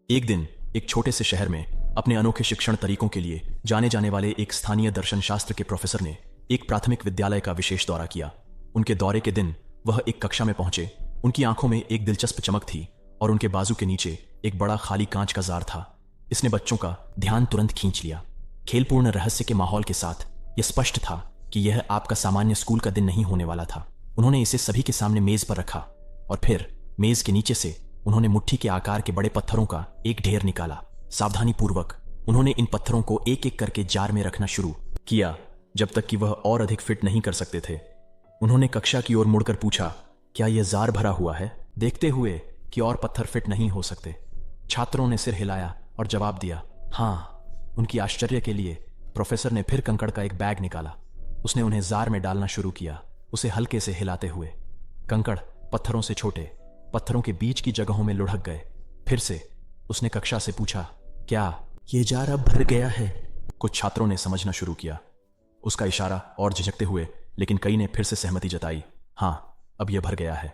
एक दिन एक छोटे से शहर में अपने अनोखे शिक्षण तरीकों के लिए जाने जाने वाले एक स्थानीय दर्शन शास्त्र के प्रोफेसर ने एक प्राथमिक विद्यालय का विशेष दौरा किया। उनके दौरे के दिन वह एक कक्षा में पहुंचे। उनकी आंखों में एक दिलचस्प चमक थी और उनके बाजू के नीचे एक बड़ा खाली कांच का जार था। इसने बच्चों का ध्यान तुरंत खींच लिया। खेलपूर्ण रहस्य के माहौल के साथ यह स्पष्ट था कि यह आपका सामान्य स्कूल का दिन नहीं होने वाला था। उन्होंने इसे सभी के सामने मेज पर रखा और फिर मेज के नीचे से उन्होंने मुट्ठी के आकार के बड़े पत्थरों का एक ढेर निकाला। सावधानी पूर्वक उन्होंने इन पत्थरों को एक एक करके जार में रखना शुरू किया, जब तक कि वह और अधिक फिट नहीं कर सकते थे। उन्होंने कक्षा की ओर मुड़कर पूछा, क्या यह जार भरा हुआ है? देखते हुए कि और पत्थर फिट नहीं हो सकते, छात्रों ने सिर हिलाया और जवाब दिया, हाँ। उनकी आश्चर्य के लिए प्रोफेसर ने फिर कंकड़ का एक बैग निकाला। उसने उन्हें जार में डालना शुरू किया, उसे हल्के से हिलाते हुए। कंकड़ पत्थरों से छोटे, पत्थरों के बीच की जगहों में लुढ़क गए। फिर से उसने कक्षा से पूछा, क्या ये जार अब भर गया है? कुछ छात्रों ने समझना शुरू किया, उसका इशारा और झिझकते हुए, लेकिन कई ने फिर से सहमति जताई, हाँ, अब यह भर गया है।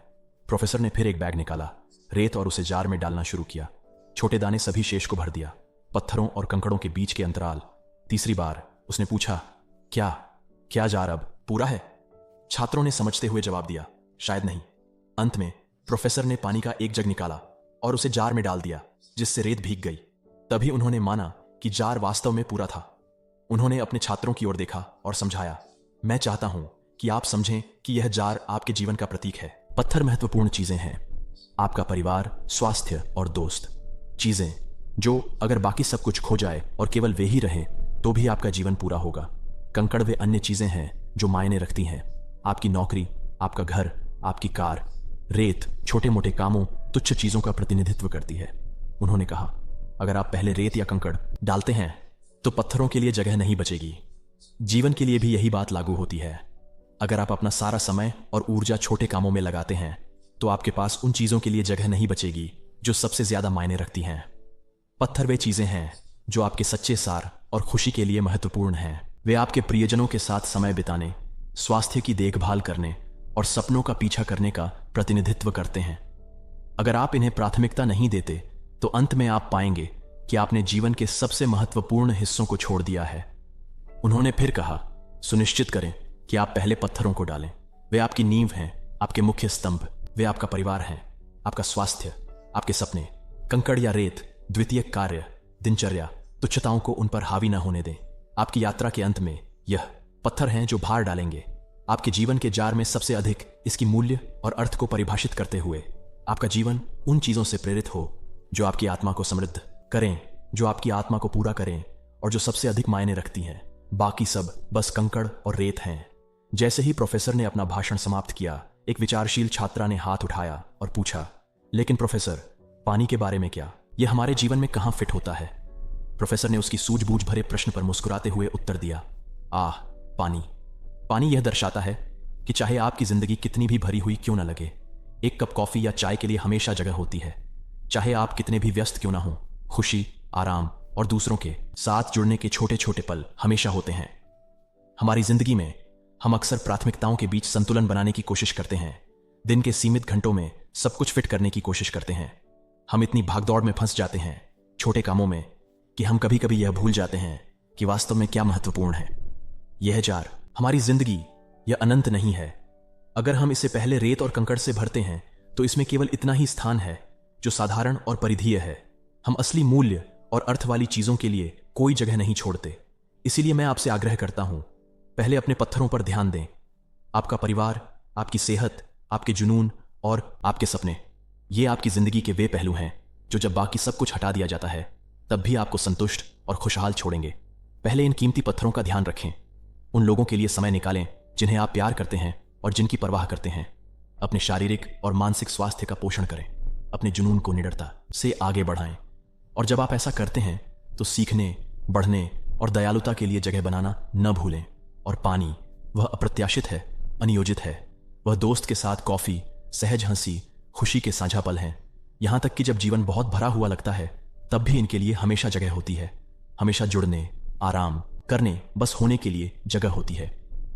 प्रोफेसर ने फिर एक बैग निकाला, रेत और उसे जार में डालना शुरू किया। छोटे दाने सभी शेष को भर दिया, पत्थरों और कंकड़ों के बीच के अंतराल। तीसरी बार उसने पूछा, क्या जार अब पूरा है? छात्रों ने समझते हुए जवाब दिया, शायद नहीं। अंत में प्रोफेसर ने पानी का एक जग निकाला और उसे जार में डाल दिया, जिससे रेत भीग गई। तभी उन्होंने माना कि जार वास्तव में पूरा था। उन्होंने अपने छात्रों की ओर देखा और समझाया, मैं चाहता हूं कि आप समझें कि यह जार आपके जीवन का प्रतीक है। पत्थर महत्वपूर्ण चीजें हैं, आपका परिवार, स्वास्थ्य और दोस्त। चीजें जो अगर बाकी सब कुछ खो जाए और केवल वे ही रहें तो भी आपका जीवन पूरा होगा। कंकड़ वे अन्य चीजें हैं जो मायने रखती हैं, आपकी नौकरी, आपका घर, आपकी कार। रेत छोटे मोटे कामों, तुच्छ चीजों का प्रतिनिधित्व करती है। उन्होंने कहा, अगर आप पहले रेत या कंकड़ डालते हैं तो पत्थरों के लिए जगह नहीं बचेगी। जीवन के लिए भी यही बात लागू होती है। अगर आप अपना सारा समय और ऊर्जा छोटे कामों में लगाते हैं तो आपके पास उन चीजों के लिए जगह नहीं बचेगी जो सबसे ज्यादा मायने रखती हैं। पत्थर वे चीजें हैं जो आपके सच्चे सार और खुशी के लिए महत्वपूर्ण हैं। वे आपके प्रियजनों के साथ समय बिताने, स्वास्थ्य की देखभाल करने और सपनों का पीछा करने का प्रतिनिधित्व करते हैं। अगर आप इन्हें प्राथमिकता नहीं देते तो अंत में आप पाएंगे कि आपने जीवन के सबसे महत्वपूर्ण हिस्सों को छोड़ दिया है। उन्होंने फिर कहा, सुनिश्चित करें कि आप पहले पत्थरों को डालें। वे आपकी नींव हैं, आपके मुख्य स्तंभ। वे आपका परिवार हैं, आपका स्वास्थ्य, आपके सपने। कंकड़ या रेत द्वितीयक कार्य, दिनचर्या, तुच्छताओं को उन पर हावी न होने दें। आपकी यात्रा के अंत में यह पत्थर हैं जो भार डालेंगे आपके जीवन के जार में सबसे अधिक, इसकी मूल्य और अर्थ को परिभाषित करते हुए। आपका जीवन उन चीजों से प्रेरित हो जो आपकी आत्मा को समृद्ध करें, जो आपकी आत्मा को पूरा करें और जो सबसे अधिक मायने रखती हैं। बाकी सब बस कंकड़ और रेत हैं। जैसे ही प्रोफेसर ने अपना भाषण समाप्त किया, एक विचारशील छात्रा ने हाथ उठाया और पूछा, लेकिन प्रोफेसर, पानी के बारे में क्या? यह हमारे जीवन में कहां फिट होता है? प्रोफेसर ने उसकी सूझबूझ भरे प्रश्न पर मुस्कुराते हुए उत्तर दिया, पानी। पानी यह दर्शाता है कि चाहे आपकी जिंदगी कितनी भी भरी हुई क्यों न लगे, एक कप कॉफी या चाय के लिए हमेशा जगह होती है। चाहे आप कितने भी व्यस्त क्यों ना हो, खुशी, आराम और दूसरों के साथ जुड़ने के छोटे छोटे पल हमेशा होते हैं। हमारी जिंदगी में हम अक्सर प्राथमिकताओं के बीच संतुलन बनाने की कोशिश करते हैं। दिन के सीमित घंटों में सब कुछ फिट करने की कोशिश करते हैं। हम इतनी भागदौड़ में फंस जाते हैं छोटे कामों में कि हम कभी कभी यह भूल जाते हैं कि वास्तव में क्या महत्वपूर्ण है। यह जार, हमारी जिंदगी, यह अनंत नहीं है। अगर हम इसे पहले रेत और कंकड़ से भरते हैं तो इसमें केवल इतना ही स्थान है जो साधारण और परिधीय है। हम असली मूल्य और अर्थ वाली चीजों के लिए कोई जगह नहीं छोड़ते। इसीलिए मैं आपसे आग्रह करता हूं, पहले अपने पत्थरों पर ध्यान दें। आपका परिवार, आपकी सेहत, आपके जुनून और आपके सपने, ये आपकी जिंदगी के वे पहलू हैं जो जब बाकी सब कुछ हटा दिया जाता है तब भी आपको संतुष्ट और खुशहाल छोड़ेंगे। पहले इन कीमती पत्थरों का ध्यान रखें। उन लोगों के लिए समय निकालें जिन्हें आप प्यार करते हैं और जिनकी परवाह करते हैं। अपने शारीरिक और मानसिक स्वास्थ्य का पोषण करें। अपने जुनून को निडरता से आगे बढ़ाएं। और जब आप ऐसा करते हैं तो सीखने, बढ़ने और दयालुता के लिए जगह बनाना न भूलें। और पानी, वह अप्रत्याशित है, अनियोजित है। वह दोस्त के साथ कॉफी, सहज हंसी, खुशी के साझा पल हैं। यहां तक कि जब जीवन बहुत भरा हुआ लगता है तब भी इनके लिए हमेशा जगह होती है। हमेशा जुड़ने, आराम करने, बस होने के लिए जगह होती है।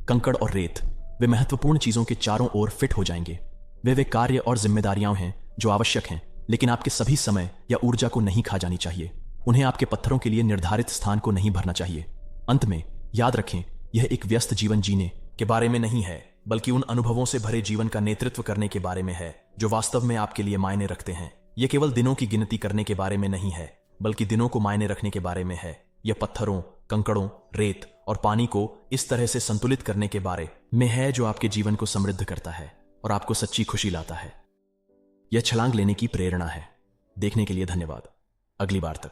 कंकड़ और रेत वे महत्वपूर्ण चीजों के चारों ओर फिट हो जाएंगे। वे कार्य और जिम्मेदारियां हैं जो आवश्यक हैं लेकिन आपके सभी समय या ऊर्जा को नहीं खा जानी चाहिए। उन्हें आपके पत्थरों के लिए निर्धारित स्थान को नहीं भरना चाहिए। अंत में याद रखें, यह एक व्यस्त जीवन जीने के बारे में नहीं है, बल्कि उन अनुभवों से भरे जीवन का नेतृत्व करने के बारे में है जो वास्तव में आपके लिए मायने रखते हैं। यह केवल दिनों की गिनती करने के बारे में नहीं है, बल्कि दिनों को मायने रखने के बारे में है। यह पत्थरों, कंकड़ों, रेत और पानी को इस तरह से संतुलित करने के बारे में है जो आपके जीवन को समृद्ध करता है और आपको सच्ची खुशी लाता है। यह छलांग लेने की प्रेरणा है। देखने के लिए धन्यवाद। अगली बार तक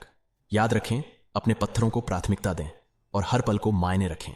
याद रखें, अपने पत्थरों को प्राथमिकता दें और हर पल को मायने रखें।